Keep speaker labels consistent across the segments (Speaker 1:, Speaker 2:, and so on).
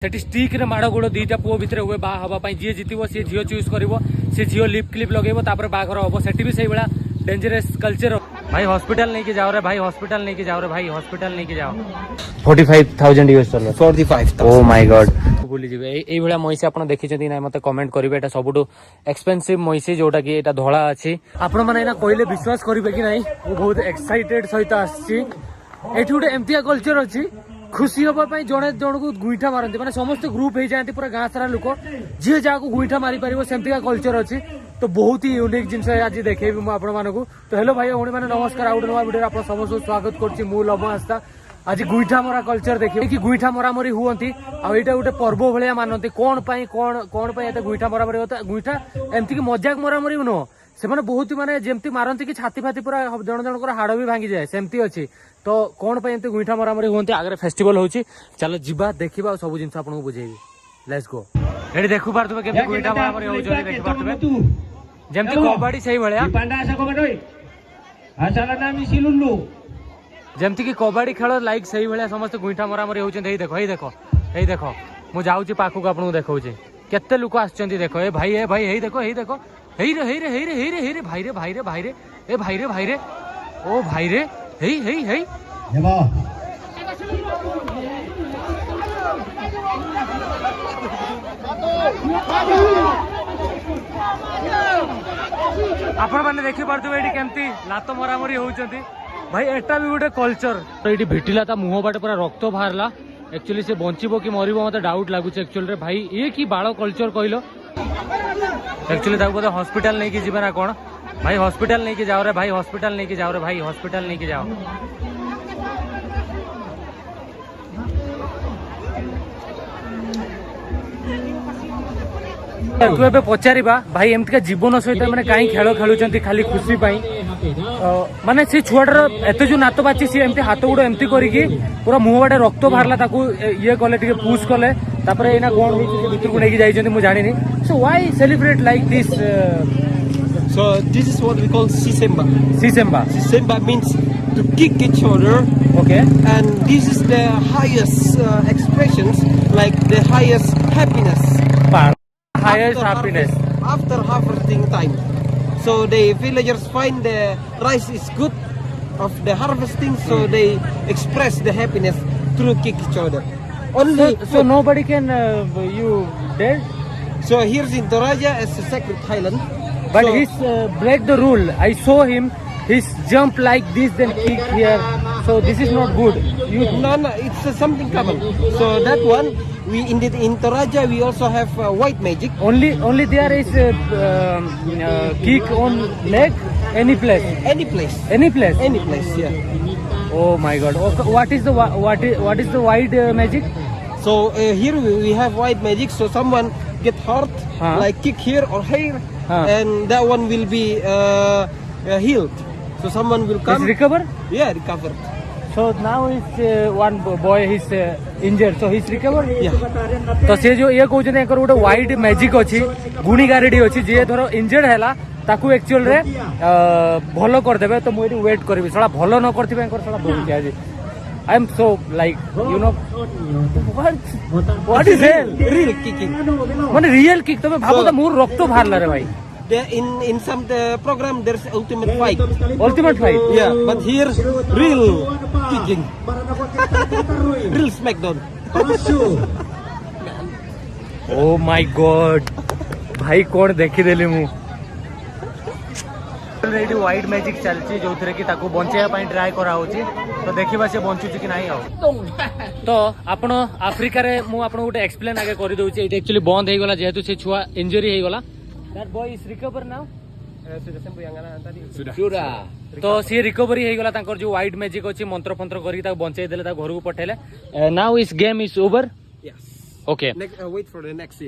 Speaker 1: सेठी stick रे माड़ गोड़ दीटा पुओ भितर हुए बा हवा जी जीतव सी झील चूज कर सी झील लिप क्लिप लगेब बाघर हम सेठी भी सही भाया डेंजरस कल्चर। भाई हॉस्पिटल नहीं के जाओ रे भाई, हॉस्पिटल नहीं के जाओ रे भाई, हॉस्पिटल नहीं के जाओ। 45,000 US dollar 45,000। Oh my God भूली जिवे एई भला मइसी आपण देखिछथि नै मते कमेंट करिवे। एटा सबुटो एक्सपेंसिव मइसी जोटा कि एटा धोळा अछि। आपण माने एना कहिले विश्वास करिवे कि नै? वो बहुत एक्साइटेड सहित आछि। एठी उडे एमतिया कल्चर अछि खुशी हबा पई जणे जणको गुइठा मारंती माने समस्त ग्रुप हे जांती पूरा गां सारा लोक जे जाको गुइठा मारी परिबो सेमतिका कल्चर अछि। तो बहुत ही यूनिक जिनस आज देखेबी मु आपण मानकू। तो हेलो भाई भौणी माने नमस्कार। आउट नवा वीडियो आपण समस्त स्वागत करछि। मु लबो आस्था आज गुइठा मरा कल्चर देखिए कि गुइठा मरामरी हुअंती आ एटा गोटे पर्व भलिया मानती। कोन पई कोन पई एते गुइठा मरामरी होता? गुइठा एमती कि मजाक मरामरी नो से माने बहुत माने जेमती मारंती कि छाती फाती पूरा जण जणकर हाड़ भी भांगी जाए सेमती अछि। तो कोन पई एमती गुइठा मरामरी हुअंती? आगरे फेस्टिवल होछि, चलो जिबा देखिबा सब जिंस आपन बुझेबी। Let's go. एडी देखु पारतबे केमती गुइठा मरामरी होउ जले देखि पारतबे जेमती कबड्डी सही भलिया
Speaker 2: पांडा आसा कबड्डी आसाला नाम सिलुल्लू
Speaker 1: जेमती कि कबड्डी खेल लाइक सही भलिया समस्त गुइठा मरामरी होउछन। हेई देखो मु जाउची पाखु को आपन देखौची केते लोक आछचंती। देखो ए भाई हेई देखो हेई रे भाई रे ए भाई रे ओ भाई रे हेई
Speaker 2: हेबा
Speaker 1: आपण माने देखि पारतबे एडी केमती लात मरामरी होउचंती। भाई एटा भी गोटे कल्चर। तो ये भिटिला ता मुह बाटे पूरा रक्त बाहरला। एक्चुअली से बंचिबो कि मरिबो मते डाउट लागुचे एक्चुअली रे भाई। ये की बाळ कल्चर कहलो? एक्चुअली ताको बोले हॉस्पिटल नहीं कि जिबे ना कोन? भाई हॉस्पिटल नहीं कि जाओ रे भाई, हॉस्पिटल नहीं कि जाओ रे भाई, हॉस्पिटल नहीं कि जाओ। तू एबे पचारिबा भाई एमतिका जीवन सहित माने काई खेल खेलुचंती खाली खुशी पाई माने से छुआटर एते जो नातो बाची सी एमती हाथ गुडो एमती करिकी पूरा मुह बाटे रक्त बाहरला ताकू ये कले टिके पुश कले तापरे एना कोन होई छै भितर को नेकी जाइचंती मु जानि नी। So why celebrate like this?
Speaker 3: So this is what we call sisemba. Sisemba means to kick each other.
Speaker 1: Okay.
Speaker 3: And this is the highest expressions, like the highest happiness.
Speaker 1: Highest happiness.
Speaker 3: After harvesting time. So the villagers find the rice is good of the harvesting, so they express the happiness through kick each other. Only
Speaker 1: so nobody can you dead.
Speaker 3: So here's in Toraja as a sacred highland.
Speaker 1: But
Speaker 3: so,
Speaker 1: he's break the rule. I saw him. He's jump like this, then kick here. So this is not good.
Speaker 3: No, it's something common. So that one we in Toraja we also have white magic.
Speaker 1: Only there is kick on leg. Any place.
Speaker 3: Yeah.
Speaker 1: Oh my God. Okay, what is the white magic?
Speaker 3: So here we have white magic. So someone get hurt, like kick here or here, and that one will be healed. So someone will come.
Speaker 1: Is recover?
Speaker 3: Yeah, recovered.
Speaker 1: So now is one boy is injured. So he's recovered.
Speaker 3: Yeah.
Speaker 1: तो से जो ये कहते हैं गोटे white magic अच्छी गुणी गारेडी अच्छी जी धर इंजर्ड है ताकू एक्चुअल रे भलो कर देबे। तो मुझे वेट करबी साला भलो न करथिबे एकर साला दोची आज। I am so like you know what is it?
Speaker 3: Real kicking.
Speaker 1: माने रियल किक तबे भाबो त मोर रक्त बाहरला रे भाई।
Speaker 3: In some program there's ultimate fight.
Speaker 1: Ultimate fight.
Speaker 3: Yeah, but here real kicking. Real smackdown.
Speaker 1: Oh my God भाई कौन देखी देली मु रेडी व्हाइट मैजिक चलची जो थरे कि ताको बंचेया पई ट्राई करा होची। तो देखिबा से बंचुची कि नाही आउ। तो आपण अफ्रीका रे मु आपण गोटे एक्सप्लेन आगे करि दउची। इट एक्चुअली बंद हे गला जेहेतु से छुआ इंजरी हे गला। That boy is recover now. सुधा तो सी रिकवरी हे गला तांकर जो व्हाइट मैजिक अछि मंत्र फंत्र करी ताको बंचै देले ता घर को पठेले। नाउ इस game is over.
Speaker 3: Yes.
Speaker 1: Okay
Speaker 3: wait for the next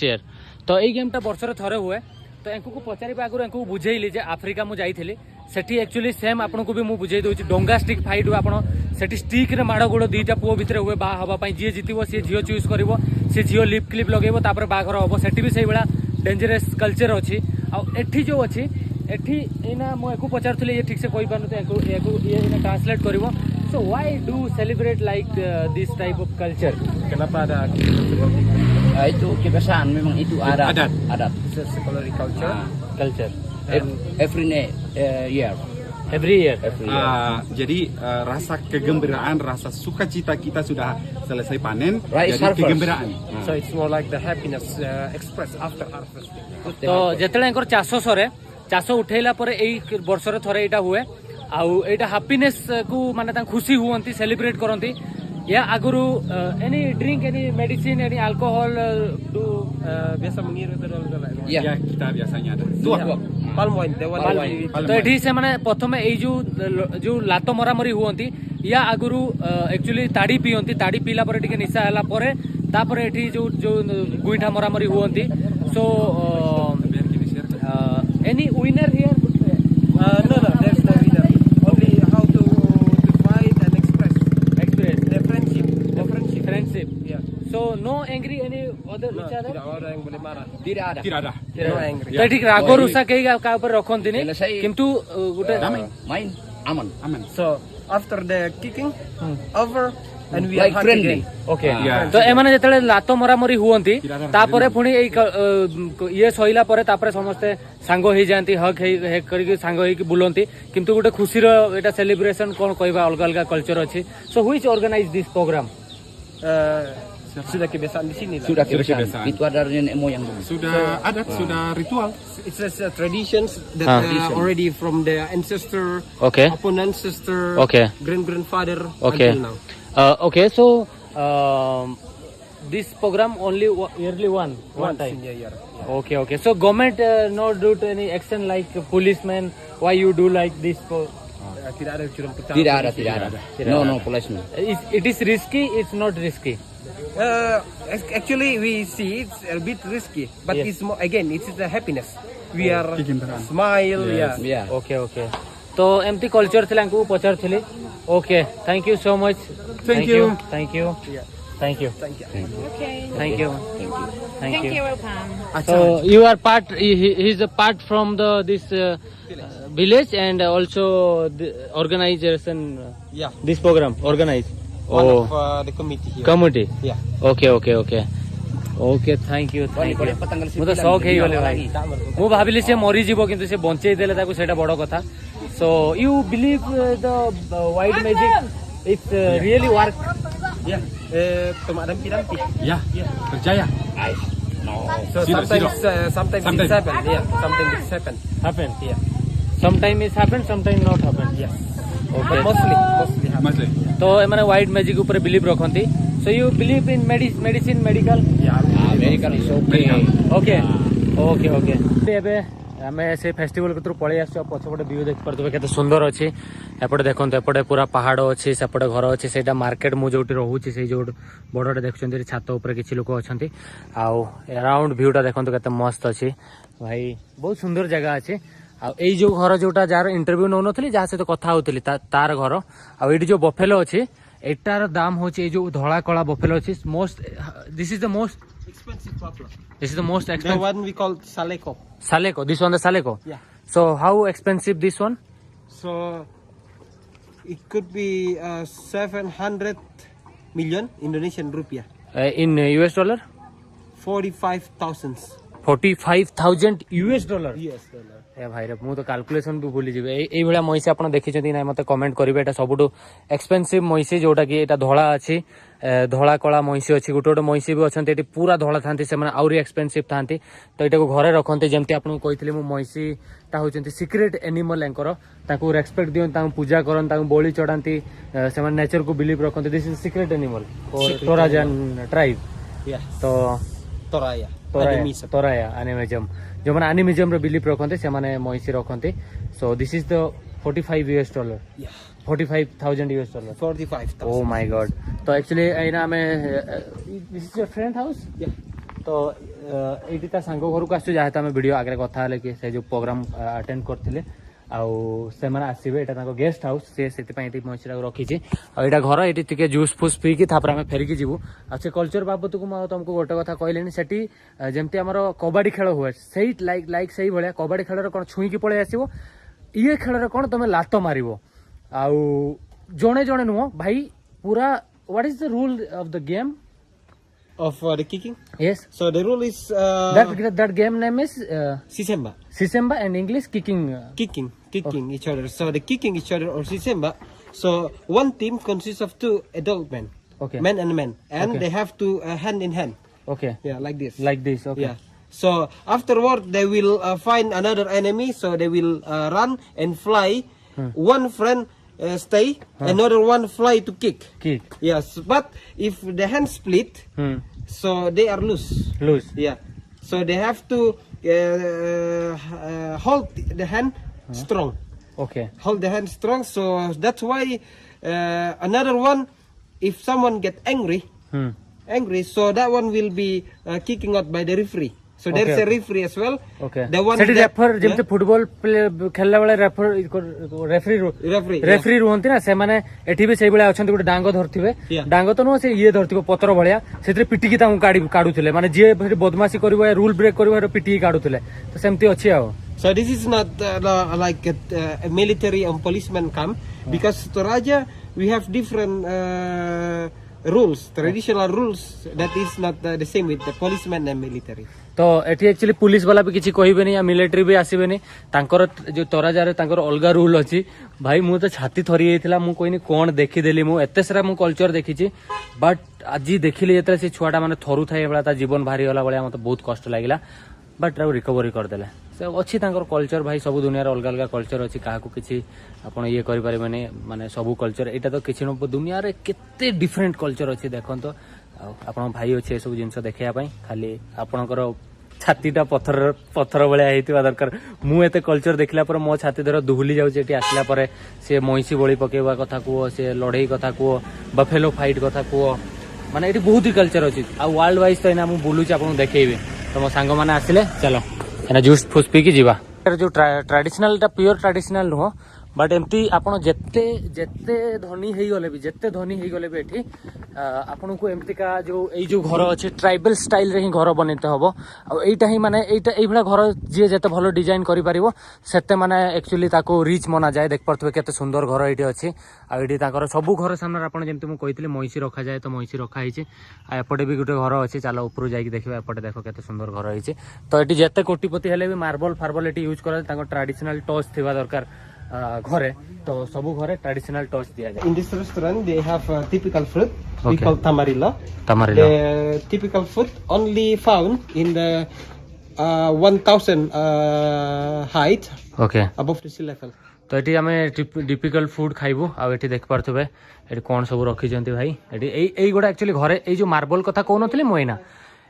Speaker 3: year.
Speaker 1: तो एई गेम ता वर्षरे थरे हुए। तो एंकु को पचारिबा आगु एंकु बुझेइली जे अफ्रीका मु जाईथिली सेठी एक्चुअली सेम आपन को भी मु बुझेइ दोची। डोंगा स्टिक फाइट हुए आपन सेठी स्टिक रे माड़ गोड़ दीटा पुओ भितर हुए बा हवा पई जी जीतव सी झील चूज करबो सी झील लिप क्लिप लगेबो बाघर हम सेठी भी सही भाया डेंजरस कल्चर अच्छी। आ एठी जो अच्छी एठी एना मु एको पचारथले ये ठीक से कहि पानु तो ये ट्रांसलेट करबो। सो So why do celebrate like this type of culture?
Speaker 3: Kenapa ada seperti itu?
Speaker 4: Itu kebiasaan, memang itu adat.
Speaker 3: It's a secular culture.
Speaker 1: Culture.
Speaker 4: Every year.
Speaker 1: Every year.
Speaker 5: Jadi rasa kegembiraan, rasa sukacita kita sudah selesai panen,
Speaker 4: Rice
Speaker 5: jadi
Speaker 4: harvest.
Speaker 5: kegembiraan.
Speaker 3: So it's more like the happiness expressed after harvesting.
Speaker 1: तो जेतेले चाष सरे चाष उठेला परे एई वर्षरे थरे एटा हुए आउ एटा happiness को माने ता खुशी हुवंती सेलिब्रेट करंती या आगुरु any drink any medicine any alcohol टू
Speaker 3: Biasa mengirim ke dalam
Speaker 4: Ya.
Speaker 5: Ya kita biasanya ada.
Speaker 3: palm wine. The one
Speaker 1: तो एठी से माने प्रथमे एई जो लातो मरामरी हुवंती या आगुरु एक्चुअली ताड़ी पियंती ताड़ी पीला परे टिके निशा हला परे तापरे एठी जो गुइठा मरामरी हुवंती so any winner here
Speaker 3: no, there's no winner. Only how to fight and express the friendship. Yeah.
Speaker 1: So no angry any other each other.
Speaker 3: Tidak ada yang boleh marah.
Speaker 4: Tidak ada.
Speaker 5: Tidak ada.
Speaker 3: No angry.
Speaker 1: तो ठीक राग रुषा केही का ऊपर रखन्तिनी
Speaker 4: Selesai.
Speaker 1: किंतु गुटे
Speaker 4: Main aman.
Speaker 5: Aman.
Speaker 3: So after the kicking over and we
Speaker 4: Like
Speaker 3: are hugging
Speaker 4: friendly.
Speaker 3: again.
Speaker 1: Okay
Speaker 5: Yeah.
Speaker 1: तो एमाने जेतेले लातो मरामरी हुवंती तापरे पुणी एई ये सहिला परे तापरे समस्ते सांगो हे जानती हक हे करके सांगो हे बुलंती किंतु गुटे खुशी रो एटा सेलिब्रेशन कोन कहबा अलग अलग कल्चर अछि so which organise this program
Speaker 3: Sudah kebiasaan di sini lah.
Speaker 4: Sudah
Speaker 5: kebiasaan.
Speaker 4: kebiasaan. Itu ada nenek moyang dulu.
Speaker 5: Sudah adat, sudah ritual.
Speaker 3: It's just traditions that already from the ancestor,
Speaker 1: Okay.
Speaker 3: upon ancestor,
Speaker 1: Okay.
Speaker 3: grandfather
Speaker 1: Okay.
Speaker 3: until now.
Speaker 1: Okay so this program only yearly one
Speaker 3: Once
Speaker 1: time
Speaker 3: in a year.
Speaker 1: okay so government not do to any action like policemen why you do like this
Speaker 3: Tidak ada curang pecah.
Speaker 4: Tidak ada. No policeman.
Speaker 1: it is risky it's not risky
Speaker 3: Actually, we see it's a bit risky, but
Speaker 1: Yes.
Speaker 3: it's more, again, it's the happiness. We are
Speaker 5: Kegembiraan.
Speaker 3: smile,
Speaker 5: Yes.
Speaker 3: yeah.
Speaker 4: Ya.
Speaker 1: Okay तो एमती culture थिला को पचार थिले okay thank you so much
Speaker 5: Thank you.
Speaker 1: Thank you
Speaker 3: Thank you.
Speaker 1: Thank you
Speaker 6: Thank you, Pam.
Speaker 1: so you are part he is a part from the this village and also the organization
Speaker 3: Yeah.
Speaker 1: this program organize
Speaker 3: One of the committee here.
Speaker 1: community
Speaker 3: Yeah.
Speaker 1: Okay thank you
Speaker 4: Tanggal
Speaker 1: ମୁଁ ତ
Speaker 4: 9
Speaker 1: shock ହେଇଗଲି
Speaker 4: dibawa
Speaker 1: ଭାଇ
Speaker 4: lagi.
Speaker 1: ମୁଁ ଭାବିଲି ସେ ମରିଯିବ କିନ୍ତୁ ସେ ବଞ୍ଚେଇ ଦେଲେ ତାକୁ ସେଇଟା ବଡ କଥା so you believe the white magic it's really work
Speaker 3: Yeah. Pemadam dampi.
Speaker 5: Ya, percaya.
Speaker 4: No.
Speaker 3: So
Speaker 5: Zero,
Speaker 3: sometimes, sometimes
Speaker 5: Sometimes.
Speaker 3: it's happen. Yeah. Sometimes it's happen.
Speaker 1: happen
Speaker 3: Yeah.
Speaker 1: sometime it happen sometime not happen
Speaker 3: Yes.
Speaker 1: okay
Speaker 3: But mostly happen.
Speaker 5: Masih.
Speaker 1: तो एमाने white magic ऊपर believe रखती so you believe in medicine medical
Speaker 4: American is okay.
Speaker 1: Okay okay okay एबे आमे से festival के through पळै आछो पछपटे view देख परतबे केते सुंदर अछि एपटे देखंत एपटे पूरा पहाड़ अछि सेपटे घर अछि सेटा मार्केट मु जोटी रहूछि से जो बडटे देखछन्ती छात ऊपर किछि लोक अछन्ती आ अराउंड व्यूटा देखंत केते मस्त अछि भाई बहुत सुंदर जगह अछि आ एई जो घर जोटा जार इंटरव्यू न नथली जा से तो कथा होतली तार घर आ एडी जो बफेलो अछि एटार दाम होछि ए जो धळा कळा बफेलो अछि most this is the most
Speaker 3: Expensive buffalo.
Speaker 1: this is the most
Speaker 3: The
Speaker 1: expensive
Speaker 3: one we call Saleko.
Speaker 1: Saleko, this one the Saleko.
Speaker 3: Yeah.
Speaker 1: So how expensive this one?
Speaker 3: So it could be 700 million Indonesian rupiah.
Speaker 1: In US dollar?
Speaker 3: 45,000
Speaker 1: $45,000 US dollar.
Speaker 3: US dollar.
Speaker 1: ए भाई रे मु तो calculation भी भूली जिबे एई भला मइसे आपण देखिछथि ना मते कमेंट करिवे एटा सबुटो एक्सपेंसिव मइसे जोटा कि एटा धोळा अछि धोळा कळा मइसे अछि गोटे मइसे भी अछन्ते एटी पूरा धोळा थांती से माने आउरी एक्सपेंसिव थांती तो एटा को घरे रखन्ते जेमति आपण कहितले मु मइसे ता होचन्ते सीक्रेट एनिमल एंकर ताको रेस्पेक्ट दियन ताको पूजा करन ताको बोली चढ़ांती से माने नेचर को बिलीव रखन्ते this is secret animal for Torajan tribe
Speaker 3: Yeah.
Speaker 1: तो
Speaker 3: Toraya.
Speaker 1: तोराया तोराया एनिमिज्म जो माने एनिमिज्म रे बिलीव रखन्ते से माने मइसी रखन्ते so this is the 45 US dollar
Speaker 3: Yeah.
Speaker 1: 45,000 US dollar
Speaker 3: 45,000.
Speaker 1: oh my god तो एक्चुअली एना में this is your friend house
Speaker 3: Yeah.
Speaker 1: तो एटी ता सांगो घर को आसु जाहे हम वीडियो आगे कथा हले कि से जो प्रोग्राम अटेंड करथिले आउ से माने आसीबे एटा ताको गेस्ट हाउस से सेति पई एटी मइसी रखी छी आ एटा घर एटी तिके जूस फूस पी की थापर हम फेरी की जीवु आ से कल्चर बाबत को म तुमको गोटे कथा कहलेनी सेटी जेमति हमर कबड्डी खेल हुए सेही लाइक सेही भलिया कबड्डी खेल रे कोन छुई की पळे आसीबो ये खेल रे कोन तमे लातो मारिबो आउ जोने जोने नुह भाई पूरा what is the rule of the game
Speaker 3: of the kicking.
Speaker 1: Yes
Speaker 3: So the rule is
Speaker 1: that game name is
Speaker 3: sisemba,
Speaker 1: Sisemba and English kicking
Speaker 3: kicking each other. So the kicking each other or sisemba. So one team consists of 2 adult men,
Speaker 1: okay
Speaker 3: men and men, and
Speaker 1: Okay.
Speaker 3: they have to hand in hand.
Speaker 1: okay
Speaker 3: Yeah, like this.
Speaker 1: like this okay
Speaker 3: Yeah. So afterward they will find another enemy. So they will run and fly. One friend stay, another one fly to kick.
Speaker 1: kick
Speaker 3: Yes, but if the hand split, so they are loose.
Speaker 1: lose
Speaker 3: Yeah. So they have to hold the hand strong.
Speaker 1: okay
Speaker 3: Hold the hand strong. So that's why another one, if someone get angry, so that one will be kicking out by the referee. So there's
Speaker 1: Okay.
Speaker 3: a referee as well.
Speaker 1: okay
Speaker 3: The one
Speaker 1: सेठी
Speaker 3: that-
Speaker 1: refer जेमते football खेलला बेले refer referee
Speaker 3: Referee,
Speaker 1: referee रुहंती ना से माने एठी भी सेई बेले अछंती गुटे डांगो धरथिबे
Speaker 3: Yeah.
Speaker 1: डांगो तो नो से ये धरथिबो पत्र भलिया सेतरे पिटिकी ताऊ काडुथिले माने जे बदमाशी करबो या रूल ब्रेक करबो हेरो पिटिकी काडुथिले तो सेमती अछि आ
Speaker 3: So this is not like a military and policeman camp, because Toraja we have different rules, traditional rules that is not the same with the policeman and military.
Speaker 1: तो एठी एक्चुअली पुलिस वाला भी किछि कहिबेनी या मिलिटरी भी आसीबेनी तांकर जो तराजारे तांकर अलगा रूल अछि भाई मु तो छाती थरी हेतिला मु कोइनी कोन देखि देली मु एते सारा मु कल्चर देखिछि बट आजि देखिले जेतले से छुआटा माने थरु थाए बेला ता जीवन भारी होला बेला मते बहुत कष्ट लागिला बट राउ रिकवरी कर देले से अछि तांकर कल्चर भाई सब दुनिया रे अलगा अलगा कल्चर अछि काहाकू किछि आपण ये करि परिबेनी माने सब कल्चर एटा तो किछि न दुनिया रे केते डिफरेंट कल्चर अछि देखन तो आपण भाई अछि सब जिंस देखिया पई खाली आपणकर छातीटा पत्थर पत्थर भलिया हेतिबा दरकार मु एते कल्चर देखला पर मो छाती धर दुहुली जाउछ एटी आसला पर से महिषी बळी पकेवा कथा को से लड़ाई कथा को बफेलो फाइट कथा को माने एटी बहुत ही कल्चर अछि आ वर्ल्ड वाइज तो एना मु बोलुछ आपन देखैबे तो मो संग माने आसिले चलो एना जूस फुस पी की जीवा जो ट्रेडिशनल टा प्योर ट्रेडिशनल नो बट एमती आपण जेते जेते धनी हेई गले भी जेते धनी हेई गले भी एठी आपण को एमती का जो एई जो घर अछि ट्राइबल स्टाइल रे ही घर बनेते हबो आ एटा ही माने एटा एई भला घर जे जेते भलो डिजाइन करि परिबो सेते माने एक्चुअली ताको रिच मना जाय देख परथबे केते सुंदर घर एठी अछि आ एठी ताकर सब घर सामने आपण जेमती मु कहितले महिषी रखा जाय तो महिषी रखा हिचे आ एपटे भी गुटे घर अछि चलो ऊपर जाई कि देखबा एपटे देखो केते सुंदर घर हिचे तो एठी जेते कोटिपति हेले भी मार्बल फार्बल एठी यूज करा ताको ट्रेडिशनल टच थिबा दरकार घरे तो सब घरे ट्रेडिशनल टच दिया जाए
Speaker 3: In this restaurant they have a typical fruit we
Speaker 1: Okay.
Speaker 3: call tamarilla.
Speaker 1: Tamarilla.
Speaker 3: The typical fruit only found in the 1000 height
Speaker 1: okay
Speaker 3: above the sea level.
Speaker 1: तो एटी आमे डिपिकल फूड खाइबु आ एटी देख पारथबे eighty कोन सब रखी जंती भाई eighty एई गोडा actually घरे एई जो marble कथा कोनथले मोइना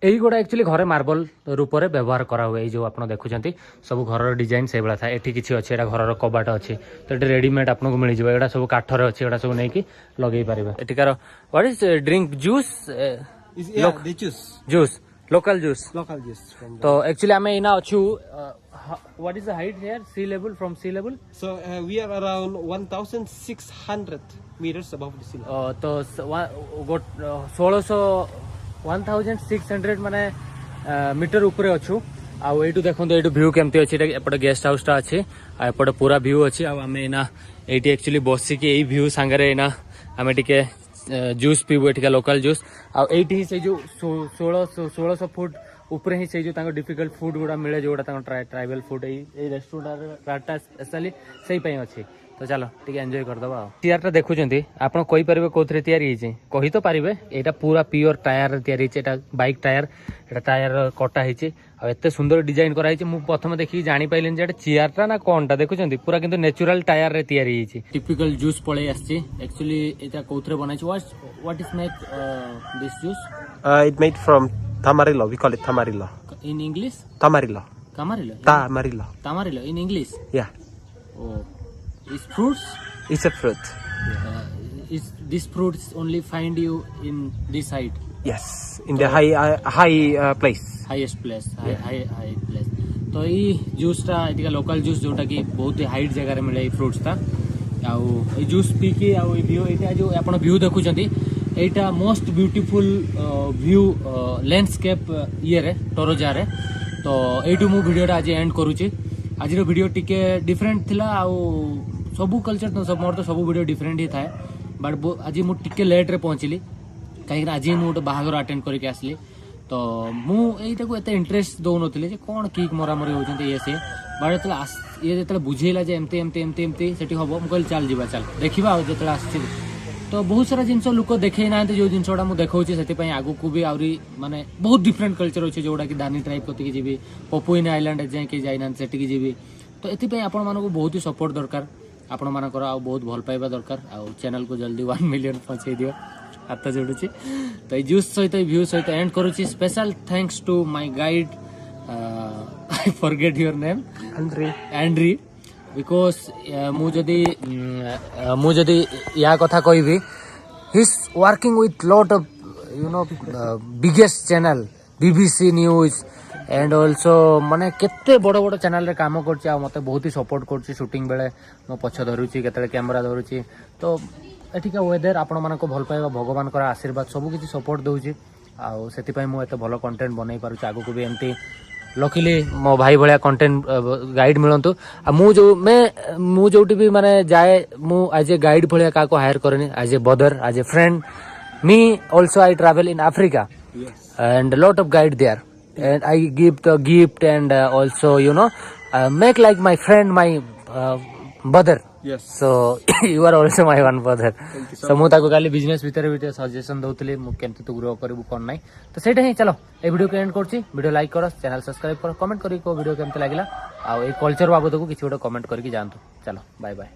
Speaker 1: एई गोडा एक्चुअली घरे मार्बल रूप रे व्यवहार करा हुए जो आपण देखुचंती सब घर डिजाइन से बेला था एटी किछि अछि एटा घर रो कबाट अछि तो एटी रेडीमेड आपन को मिल जिवो एटा सब काठर अछि एटा सब नै कि लगेई परिबे एटी कार what is drink juice
Speaker 3: They choose
Speaker 1: juice local juice
Speaker 3: local juice from the.
Speaker 1: तो एक्चुअली आमे इना अछु what is the height here sea level from sea level
Speaker 3: So we are around 1600 meters above the sea level.
Speaker 1: तो 1600 माने metre ऊपर अच्छु आउ एटू देखो एटू व्यू केमती अच्छी एपटे गेस्ट हाउस टा अच्छी आ एपटे पूरा व्यू अच्छी आमे एना एटी एक्चुअली बसिकी एई व्यू सांगरे एना आमे टिके जूस पीबू एटिका लोकल जूस आ एटी से जो 1600 फुट ऊपर ही से जो तांको डिफिकल्ट फूड गुडा मिले जोडा तांको ट्राइबल फूड एई रेस्टोरेंट राटा स्पेशली सेही पई अछि तो चलो टिके एंजॉय कर दबा चेयर टा देखुचंती आपण कोइ परिबे कोथरे तयारी हिचे कहि तो परिबे एटा पूरा प्योर टायर तयारी हिचे एटा बाइक टायर एटा टायर कटा हिचे आ एते सुंदर डिजाइन करा हिचे मु प्रथम देखि जानि पाइलेन जे एटा चेयर टा ना कोनटा देखुचंती पूरा किंतु नेचुरल टायर रे तयारी हिचे टिपिकल जूस पळे आछी एक्चुअली एटा कोथरे बनाइछ what is make this juice
Speaker 3: It made from tamarillo. We call it tamarillo.
Speaker 1: In English
Speaker 3: Tamarillo.
Speaker 1: Tamarillo.
Speaker 3: Tamarillo.
Speaker 1: Tamarillo in English.
Speaker 3: Yeah.
Speaker 1: Oh, is fruits?
Speaker 3: It's a fruit.
Speaker 1: Is these fruits only find you in this side,
Speaker 3: Yes. In the high place.
Speaker 1: highest place, high place. तो ये juice टा Etica local juice जोटा कि बहुत height जगह रे मिले fruits टा आउ ए जूस पी के आउ ए व्यू एटा जो आपण व्यू देखुचंती एटा मोस्ट ब्यूटीफुल व्यू लैंडस्केप ये रे टोरोजा रे तो एटू मु वीडियो टा आज एंड करूची आज वीडियो टिके डिफरेंट थिला आउ सब कल्चर तो सब मोर तो सब वीडियो डिफरेंट ही थाए बट आज मु टिके लेट रे पहुंचली कहीं आज मुझे गोटे बाहागर अटेंड करके आसली तो मुझे एते इंटरेस्ट दौन जे कौन किक मरामरी होती ये सी बट ये जो बुझेला एमती एमती एमती एमती से हम मुझे चल जा चल देखा जो आस तो बहुत सारा जिन लोक देखे ना जो जिनसा मुझे देखा आगू को भी आहरी माने बहुत डिफरेंट कल्चर अच्छे जोड़ा कि दानी ट्राइब कतिक जी पपुइन आइलैंड जाए कि जाइना से जी तो ये आपण मानक बहुत ही सपोर्ट दरकार आपण मानकर आ बहुत भल पाइबा दरकार आ चैनल को जल्दी 1 मिलियन पहुंचाई दियो हाथ जोड़ुची तो ये जूस सहित व्यू सहित एंड करुची special thanks to my guide I forget your name एंड्री बिकॉज मुझे या कथा कहबी he is working with lot of you know biggest channel BBC news and also माने केते बड़ बड़ चैनल रे काम करछि आ मते बहुत ही सपोर्ट करछि शूटिंग बेले मो पछ धरुछि केतले कैमरा धरुछि तो एठिका वेदर आपण मानको भल पाइबा भगवान कर आशीर्वाद सब किछि सपोर्ट दउछि आ सेति पय मो एते भलो कंटेंट बनै पारुछि आगु को भी एमती लकीली मो भाई भलिया कंटेंट गाइड मिलंतु आ मु जोटी भी माने जाए मु एज ए गाइड भलिया का को हायर करनी as a brother as a friend me also I travel in Africa and a lot of guide there and I give the gift and also you know make like my friend my brother
Speaker 5: Yes.
Speaker 1: so you are also my one brother so मु ताको काली business भीतर भी suggestion दउतले मु केमते तू grow करबु कोन नै तो सेटा ही चलो ए वीडियो को एंड करछि वीडियो लाइक करो चैनल सब्सक्राइब करो कमेंट करी को वीडियो केमते लागिला आ ए कल्चर बाबत को किछि गोटे कमेंट करके जानतु चलो बाय बाय।